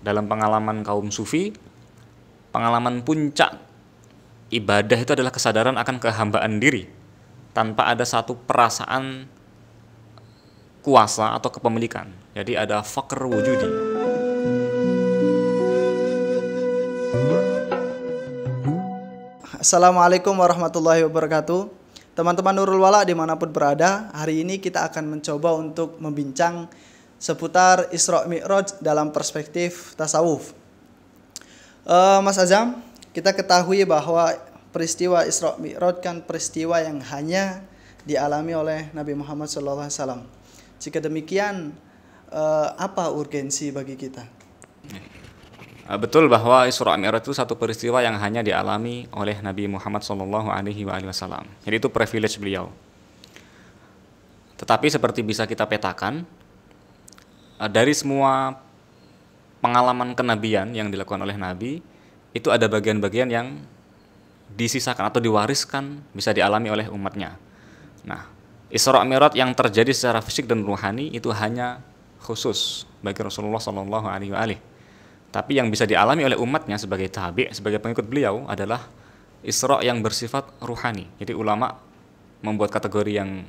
dalam pengalaman kaum sufi, pengalaman puncak ibadah itu adalah kesadaran akan kehambaan diri tanpa ada satu perasaan kuasa atau kepemilikan. Jadi ada faqr wujudi. Assalamualaikum warahmatullahi wabarakatuh. Teman-teman Nurul Wala dimanapun berada, hari ini kita akan mencoba untuk membincang seputar Isra Mi'raj dalam perspektif tasawuf. Mas Azam, kita ketahui bahwa peristiwa Isra Mi'raj kan peristiwa yang hanya dialami oleh Nabi Muhammad SAW. Jika demikian, apa urgensi bagi kita? Betul bahwa Isra Mi'raj itu satu peristiwa yang hanya dialami oleh Nabi Muhammad SAW. Jadi itu privilege beliau. Tetapi seperti bisa kita petakan, dari semua pengalaman kenabian yang dilakukan oleh Nabi, itu ada bagian-bagian yang disisakan atau diwariskan bisa dialami oleh umatnya. Nah, Isra Mi'raj yang terjadi secara fisik dan ruhani itu hanya khusus bagi Rasulullah SAW. Tapi yang bisa dialami oleh umatnya sebagai tabi', sebagai pengikut beliau adalah Isra yang bersifat ruhani. Jadi ulama membuat kategori yang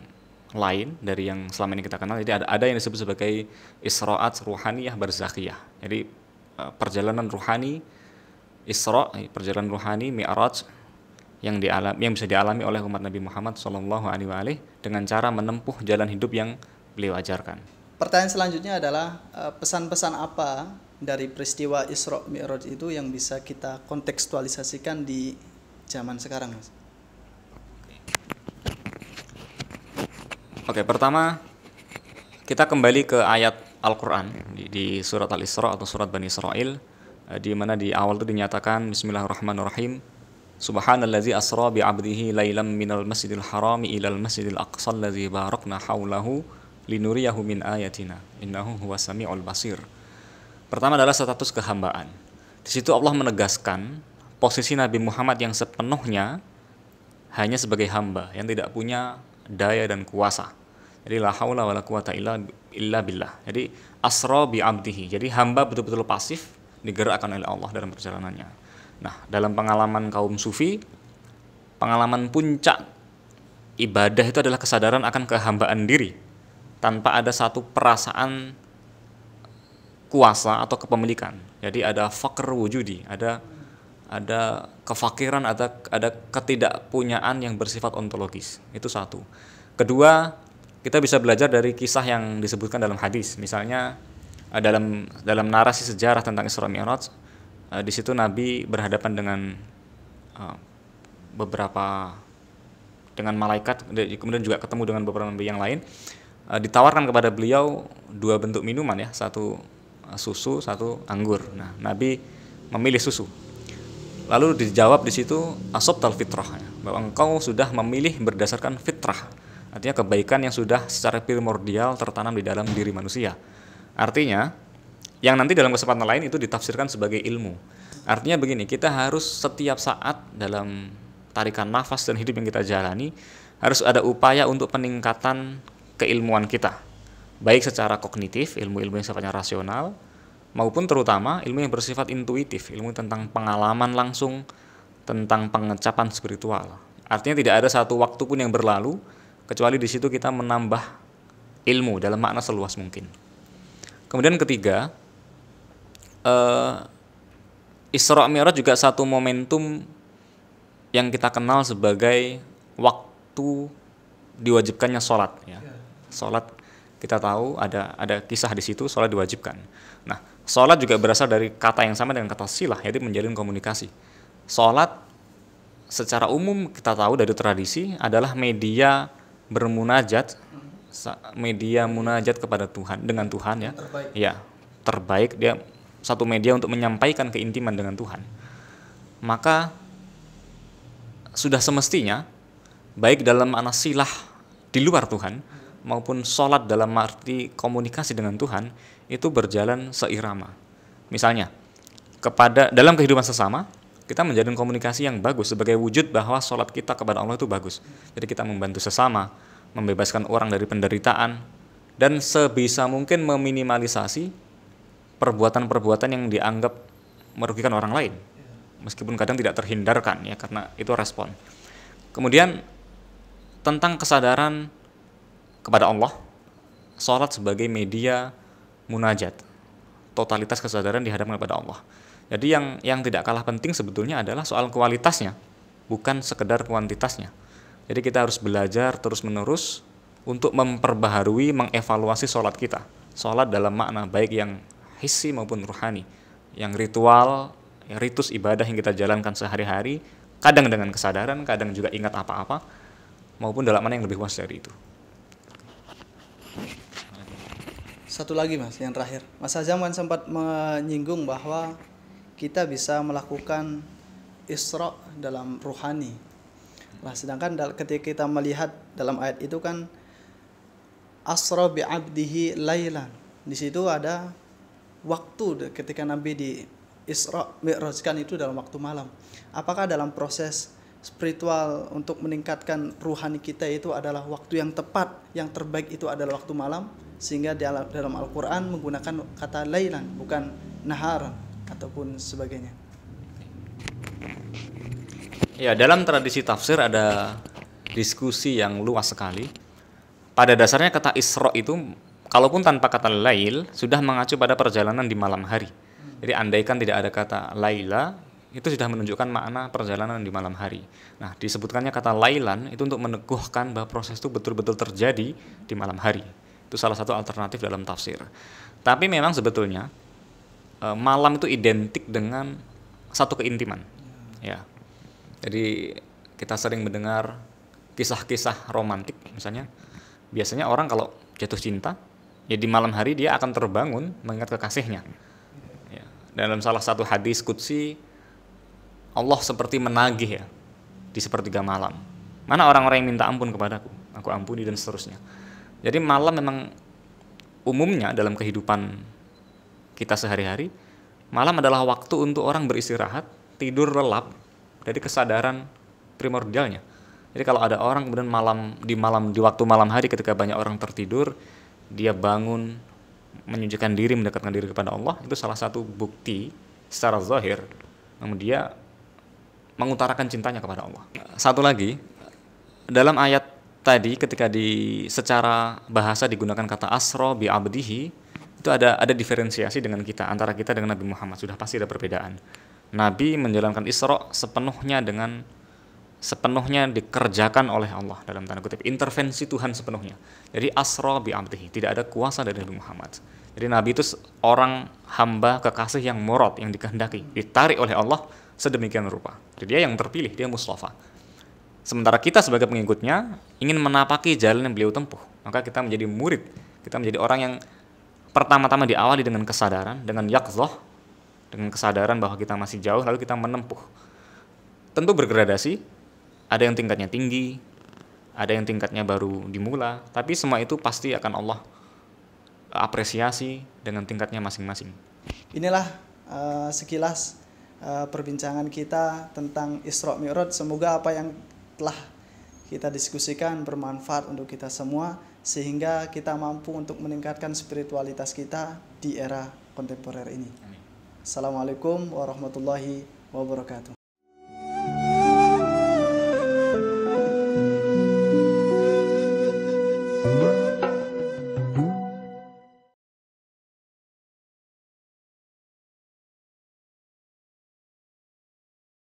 lain dari yang selama ini kita kenal. Jadi ada yang disebut sebagai Isra'at ruhaniyah barzakhiyah. Jadi perjalanan ruhani Isra, perjalanan ruhani Mi'raj yang bisa dialami oleh umat Nabi Muhammad SAW dengan cara menempuh jalan hidup yang beliau ajarkan. Pertanyaan selanjutnya adalah pesan-pesan apa dari peristiwa Isra Mi'raj itu yang bisa kita kontekstualisasikan di zaman sekarang, Mas? Oke, pertama kita kembali ke ayat Al-Quran di surat Al-Isra atau surat Bani Israil, di mana di awal itu dinyatakan Bismillahirrahmanirrahim, Subhanallazi asra bi'abdihi lailam minal masjidil harami ilal masjidil aqsa allazi barakna haulahu linuriyahu min ayatina innahu huwas sami'ul basir. Pertama adalah status kehambaan. Di situ Allah menegaskan posisi Nabi Muhammad yang sepenuhnya hanya sebagai hamba yang tidak punya daya dan kuasa. Jadi la haula wala quwata illa billah. Jadi asra bi abdihi. Jadi hamba betul-betul pasif digerakkan oleh Allah dalam perjalanannya. Nah, dalam pengalaman kaum sufi, pengalaman puncak ibadah itu adalah kesadaran akan kehambaan diri tanpa ada satu perasaan kuasa atau kepemilikan. Jadi ada faqr wujudi, ada kefakiran, ada ketidakpunyaan yang bersifat ontologis. Itu satu. Kedua, kita bisa belajar dari kisah yang disebutkan dalam hadis. Misalnya dalam narasi sejarah tentang Isra Mi'raj, di situ Nabi berhadapan dengan dengan malaikat, kemudian juga ketemu dengan beberapa nabi yang lain. Ditawarkan kepada beliau dua bentuk minuman, ya, satu susu, satu anggur. Nah, Nabi memilih susu. Lalu dijawab di situ asabtal fitrah, ya, bahwa engkau sudah memilih berdasarkan fitrah. Artinya kebaikan yang sudah secara primordial tertanam di dalam diri manusia. Artinya yang nanti dalam kesempatan lain itu ditafsirkan sebagai ilmu. Artinya begini, kita harus setiap saat dalam tarikan nafas dan hidup yang kita jalani harus ada upaya untuk peningkatan keilmuan kita, baik secara kognitif, ilmu-ilmu yang sifatnya rasional, maupun terutama ilmu yang bersifat intuitif, ilmu tentang pengalaman langsung, tentang pengecapan spiritual. Artinya tidak ada satu waktu pun yang berlalu kecuali di situ kita menambah ilmu dalam makna seluas mungkin. Kemudian ketiga, Isra Mi'raj juga satu momentum yang kita kenal sebagai waktu diwajibkannya sholat, ya. Sholat kita tahu ada kisah di situ, sholat diwajibkan. Nah, sholat juga berasal dari kata yang sama dengan kata silah, yaitu menjalin komunikasi. Sholat secara umum kita tahu dari tradisi adalah media bermunajat, media munajat kepada Tuhan, dengan Tuhan, ya. Terbaik. Ya, terbaik, dia satu media untuk menyampaikan keintiman dengan Tuhan. Maka sudah semestinya baik dalam makna silah di luar Tuhan maupun sholat dalam arti komunikasi dengan Tuhan itu berjalan seirama. Misalnya, dalam kehidupan sesama kita menjalin komunikasi yang bagus sebagai wujud bahwa sholat kita kepada Allah itu bagus. Jadi kita membantu sesama, membebaskan orang dari penderitaan, dan sebisa mungkin meminimalisasi perbuatan-perbuatan yang dianggap merugikan orang lain, meskipun kadang tidak terhindarkan ya, karena itu respon. Kemudian tentang kesadaran kepada Allah, sholat sebagai media munajat, totalitas kesadaran dihadapkan kepada Allah. Jadi yang tidak kalah penting sebetulnya adalah soal kualitasnya, bukan sekedar kuantitasnya. Jadi kita harus belajar terus-menerus untuk memperbaharui, mengevaluasi sholat kita. Sholat dalam makna baik yang hissi maupun ruhani, yang ritual, yang ritus ibadah yang kita jalankan sehari-hari, kadang dengan kesadaran, kadang juga ingat apa-apa, maupun dalam mana yang lebih luas dari itu. Satu lagi Mas, yang terakhir. Mas Azam kan sempat menyinggung bahwa kita bisa melakukan Isra dalam ruhani. Nah, sedangkan ketika kita melihat dalam ayat itu kan asra bi 'abdihi lailan. Di situ ada waktu ketika Nabi di Isra Mi'rajkan itu dalam waktu malam. Apakah dalam proses spiritual untuk meningkatkan ruhani kita itu adalah waktu yang tepat, yang terbaik itu adalah waktu malam, sehingga dalam Al-Qur'an menggunakan kata lailan bukan nahar ataupun sebagainya. Ya, dalam tradisi tafsir ada diskusi yang luas sekali. Pada dasarnya kata Isra itu, kalaupun tanpa kata lail, sudah mengacu pada perjalanan di malam hari. Jadi andaikan tidak ada kata laila, itu sudah menunjukkan makna perjalanan di malam hari. Nah, disebutkannya kata lailan itu untuk meneguhkan bahwa proses itu betul-betul terjadi di malam hari. Itu salah satu alternatif dalam tafsir. Tapi memang sebetulnya malam itu identik dengan satu keintiman. Ya. Jadi kita sering mendengar kisah-kisah romantik misalnya. Biasanya orang kalau jatuh cinta, ya di malam hari dia akan terbangun mengingat kekasihnya. Ya. Dalam salah satu hadis qudsi, Allah seperti menagih ya di sepertiga malam. Mana orang-orang yang minta ampun kepadaku, aku ampuni, dan seterusnya. Jadi malam memang umumnya dalam kehidupan kita sehari-hari, malam adalah waktu untuk orang beristirahat, tidur lelap dari kesadaran primordialnya. Jadi kalau ada orang kemudian di waktu malam hari ketika banyak orang tertidur, dia bangun menyucikan diri, mendekatkan diri kepada Allah, itu salah satu bukti secara zahir namun dia mengutarakan cintanya kepada Allah. Satu lagi, dalam ayat tadi ketika secara bahasa digunakan kata asra bi abdihi, itu ada diferensiasi dengan kita, antara kita dengan Nabi Muhammad, sudah pasti ada perbedaan. Nabi menjalankan Isra sepenuhnya dikerjakan oleh Allah, dalam tanda kutip, intervensi Tuhan sepenuhnya. Jadi asra bi abdihi, tidak ada kuasa dari Nabi Muhammad. Jadi Nabi itu orang hamba kekasih yang murad, yang dikehendaki, ditarik oleh Allah sedemikian rupa. Jadi dia yang terpilih, dia Mustafa. Sementara kita sebagai pengikutnya ingin menapaki jalan yang beliau tempuh, maka kita menjadi murid, kita menjadi orang yang pertama-tama diawali dengan kesadaran, dengan yaqzah, dengan kesadaran bahwa kita masih jauh, lalu kita menempuh. Tentu bergradasi, ada yang tingkatnya tinggi, ada yang tingkatnya baru dimula, tapi semua itu pasti akan Allah apresiasi dengan tingkatnya masing-masing. Inilah sekilas perbincangan kita tentang Isra Mi'raj. Semoga apa yang telah kita diskusikan bermanfaat untuk kita semua, sehingga kita mampu untuk meningkatkan spiritualitas kita di era kontemporer ini. Amin. Assalamualaikum warahmatullahi wabarakatuh.